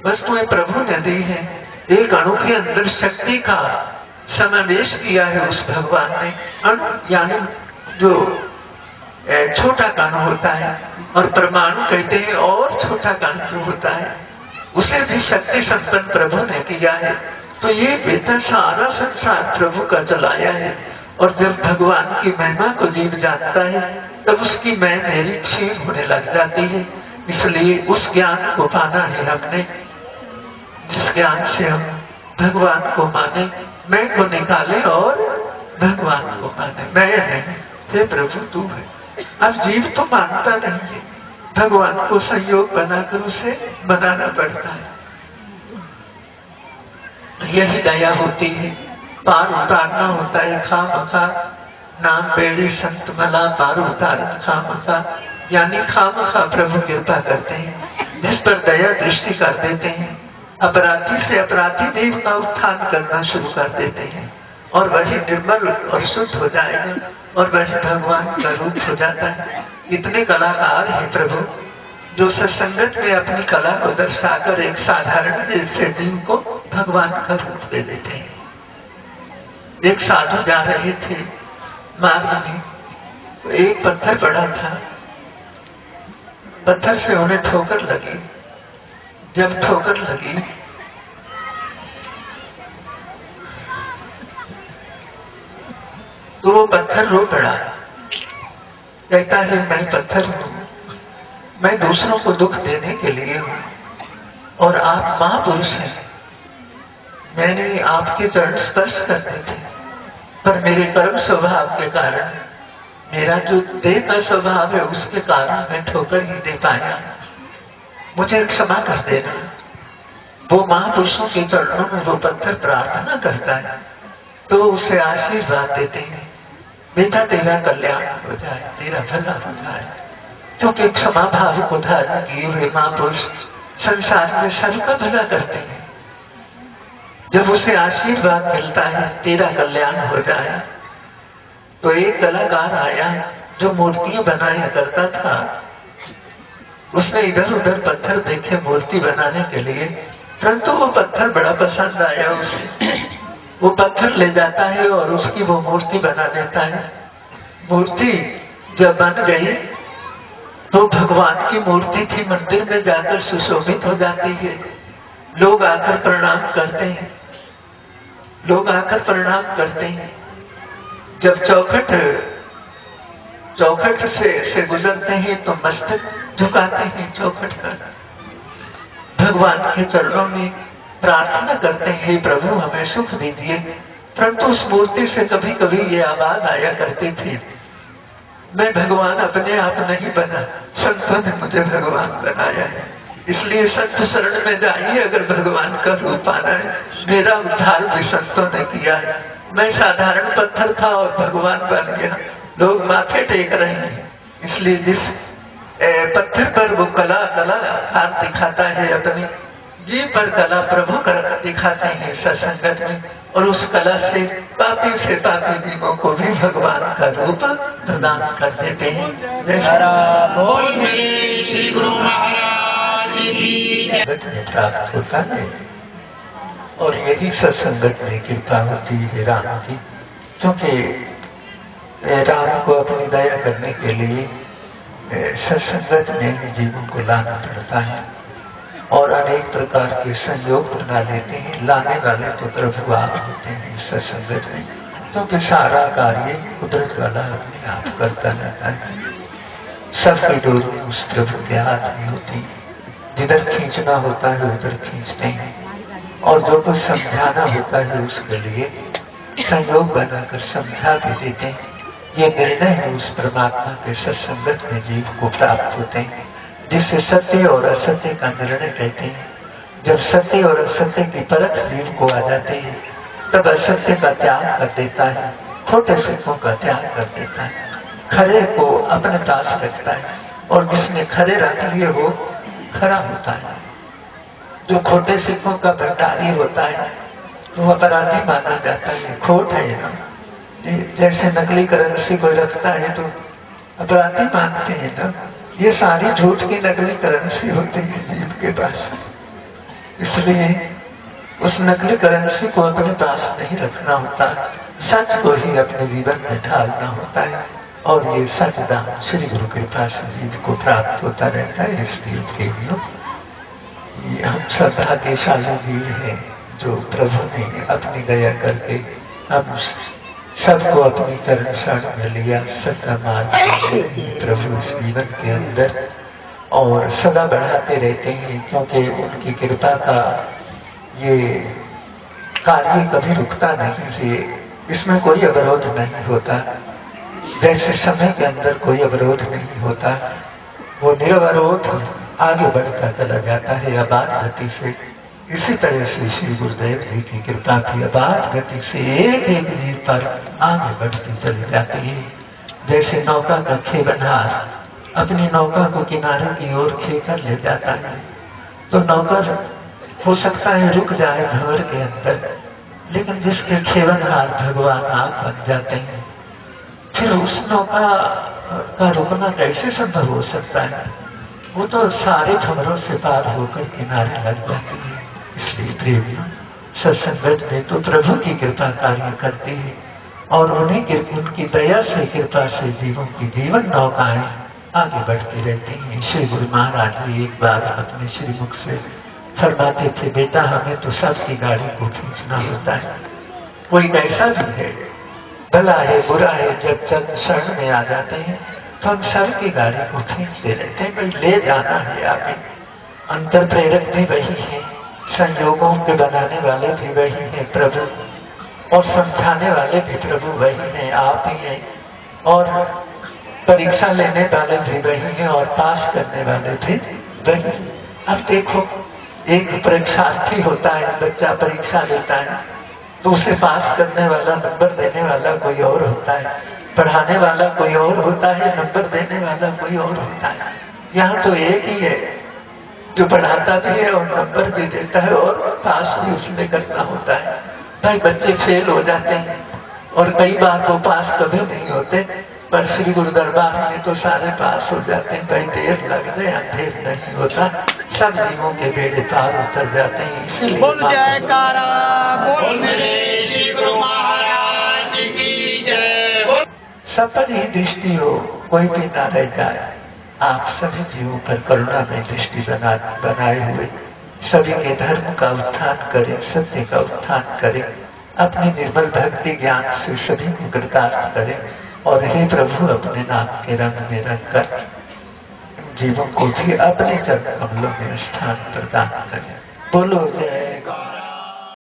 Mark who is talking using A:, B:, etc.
A: वस्तुएं प्रभु ने दी है। एक अणु के अंदर शक्ति का समावेश किया है उस भगवान ने। अणु यानी जो छोटा कण होता है, और परमाणु कहते हैं और छोटा कण जो होता है, उसे भी शक्ति संपन्न प्रभु ने किया है। तो ये बेहतर सारा संसार प्रभु का चलाया है। और जब भगवान की महिमा को जीव जानता है तब उसकी मैं मेरी क्षीण होने लग जाती है। इसलिए उस ज्ञान को पाना है हमने, जिस ज्ञान से हम भगवान को माने, मैं को निकाले और भगवान को माने। मैं नहीं, हे प्रभु तू है। अब जीव तो मानता नहीं है, भगवान को संयोग बनाकर उसे बनाना पड़ता है। यही दया होती है। पार उतारना होता है खामखा, नाम बेड़ी संत मला पार उतार खामखा, यानी खामखा प्रभु कृपा करते हैं, जिस पर दया दृष्टि कर देते हैं। अपराधी से अपराधी जीव का उत्थान करना शुरू कर देते हैं, और वही निर्मल और शुद्ध हो जाएगा, और वही भगवान का रूप हो जाता है। इतने कलाकार हैं प्रभु जो सत्संगत में अपनी कला को दर्शाकर एक साधारण जैसे जीव को भगवान का रूप दे देते हैं। एक साधु जा रहे थे मार्ग में, तो एक पत्थर पड़ा था, पत्थर से उन्हें ठोकर लगी। जब ठोकर लगी तो वो पत्थर रो पड़ा, कहता है मैं पत्थर हूं, मैं दूसरों को दुख देने के लिए हूं, और आप महापुरुष हैं। मैंने आपके चरण स्पर्श करते थे, पर मेरे कर्म स्वभाव के कारण, मेरा जो देह का स्वभाव है उसके कारण मैं ठोकर ही दे पाया, मुझे क्षमा कर देना। वो महापुरुषों के चरणों में वो पत्थर प्रार्थना करता है तो उसे आशीर्वाद देते हैं, बेटा तेरा कल्याण हो जाए, तेरा भला हो जाए। क्योंकि क्षमा भाव को धारण किए हुए महापुरुष संसार में सबका भला करते हैं। जब उसे आशीर्वाद मिलता है तेरा कल्याण हो जाए, तो एक कलाकार आया जो मूर्तियां बनाया करता था। उसने इधर उधर पत्थर देखे मूर्ति बनाने के लिए, परंतु वो पत्थर बड़ा पसंद आया उसे। वो पत्थर ले जाता है और उसकी वो मूर्ति बना देता है। मूर्ति जब बन गई तो भगवान की मूर्ति थी, मंदिर में जाकर सुशोभित हो जाती है। लोग आकर प्रणाम करते हैं, लोग आकर प्रणाम करते हैं। जब चौखट से गुजरते हैं तो मस्तक झुकाते हैं चौखट पर, भगवान के चरणों में प्रार्थना करते हैं, प्रभु हमें सुख दीजिए। परंतु उस मूर्ति से कभी कभी ये आवाज आया करती थी, मैं भगवान अपने आप नहीं बना, संतों ने मुझे भगवान बनाया है। इसलिए संत शरण में जाइए अगर भगवान का रूप आना है। मेरा उद्धार भी संतों ने किया है। मैं साधारण पत्थर था और भगवान बन गया। लोग माथे टेक रहे हैं। इसलिए जिस पत्थर पर वो कला हाथ दिखाता है, अपनी जीव पर कला प्रभु कर दिखाते हैं सत्संगत में, और उस कला से पापी जीवों को भी भगवान का रूप प्रदान कर देते हैं। श्री गुरु महाराज में प्राप्त होता है, और यही सत्संगत में कृपा होती है राम की। क्योंकि राम को अपनी दया करने के लिए सत्संगत में जीवों को लाना पड़ता है, और अनेक प्रकार के संयोग बना लेते हैं। लाने वाले तो प्रभु आप होते हैं सत्संगत में, क्योंकि सारा कार्य कुदरत वाला अपने आप करता रहता है। सबकी डोरी उस प्रभु के हाथ में होती है, जिधर खींचना होता है उधर खींचते हैं, और जो कुछ समझाना होता है उसके लिए संयोग बनाकर समझा भी देते हैं। ये निर्णय है उस परमात्मा के सत्संगत में जीव को प्राप्त होते हैं, जिससे सत्य और असत्य का निर्णय कहते हैं। जब सत्य और असत्य की परख जीव को आ जाती है, तब असत्य का त्याग कर देता है, खोटे सिक्कों का त्याग कर देता है, खरे को अपने पास रखता है, और जिसने खरे रख लिए वो खरा होता है। जो खोटे सिक्कों का भंडारी होता है तो अपराधी माना जाता है। खोट है ना, जैसे नकली करेंसी कोई रखता है तो अपराधी मानते हैं ना। ये सारी झूठ की नकली करेंसी होती है जीव के पास। इसलिए उस नकली करेंसी को अपने पास नहीं रखना होता, सच को ही अपने जीवन में ढालना होता है। और ये सच दान श्री गुरु कृपा से जीव को प्राप्त होता रहता है। इसलिए प्रेमियों, ये हम सब भाग्यशाली जीव हैं जो प्रभु ने अपनी दया करके हम सबको अपनी चरण शरण में लिया, सच्चा मार्ग प्रभु इस जीवन के अंदर और सदा बढ़ाते रहते हैं, क्योंकि उनकी कृपा का ये कार्य कभी रुकता नहीं है। इसमें कोई अवरोध नहीं होता, जैसे समय के अंदर कोई अवरोध नहीं होता, वो निरवरोध आगे बढ़ता चला जाता है अबाध गति से। इसी तरह से श्री गुरुदेव जी की कृपा की अबाध गति से एक एक जीव पर आगे बढ़ती चली जाती है। जैसे नौका का खेवनहार अपनी नौका को किनारे की ओर खेकर ले जाता है, तो नौकर हो सकता है रुक जाए भंवर के अंदर, लेकिन जिसके खेवनहार भगवान आप बन जाते हैं, फिर उस नौका का रुकना कैसे संभव हो सकता है? वो तो सारे भंवरों से पार होकर किनारे लग जाती है। इसलिए प्रेमियों, सत्संगत में तो प्रभु की कृपा कार्य करती है और उनकी दया से, कृपा से जीवों की जीवन नौकाएं आगे बढ़ती रहती हैं। श्री गुरु महाराज जी एक बार अपने श्रीमुख से फरमाते थे, बेटा हमें तो सबकी गाड़ी को खींचना होता है, कोई कैसा भी है, भला है बुरा है, जब चंद शरण में आ जाते हैं तो हम सबकी गाड़ी को खींचते रहते हैं, भाई ले जाना है आगे। अंतर प्रेरक भी वही है, संयोगों के बनाने वाले भी वही है प्रभु, और समझाने वाले भी प्रभु वही है, आप ही हैं, और परीक्षा लेने वाले भी वही हैं और पास करने वाले भी वही। अब देखो, एक परीक्षार्थी होता है, बच्चा परीक्षा लेता है, तो उसे पास करने वाला, नंबर देने वाला कोई और होता है, पढ़ाने वाला कोई और होता है, नंबर देने वाला कोई और होता है। यहाँ तो एक ही है जो पढ़ाता भी है और नंबर भी देता है और पास भी उसने करना होता है। भाई बच्चे फेल हो जाते हैं और कई बार वो पास कभी नहीं होते, पर श्री गुरु दरबार में तो सारे पास हो जाते हैं। भाई देर लग जाए अंधेर नहीं होता, सब जीवों के बेड़े पार उतर जाते हैं। इसलिए
B: बोल जयकारा, बोल मेरे श्री गुरु महाराज की जय।
A: सब पर ही दृष्टि हो, कोई भी ना रह जाए। आप सभी जीवों पर करुणा में दृष्टि बनाए हुए सभी के धर्म का उत्थान करें, सत्य का उत्थान करें, अपनी निर्मल भक्ति ज्ञान से सभी को कृतार्थ करें, और हे प्रभु अपने नाम के रंग में रंग कर जीवों को भी अपने चरण कमलों में स्थान प्रदान करें। बोलो जय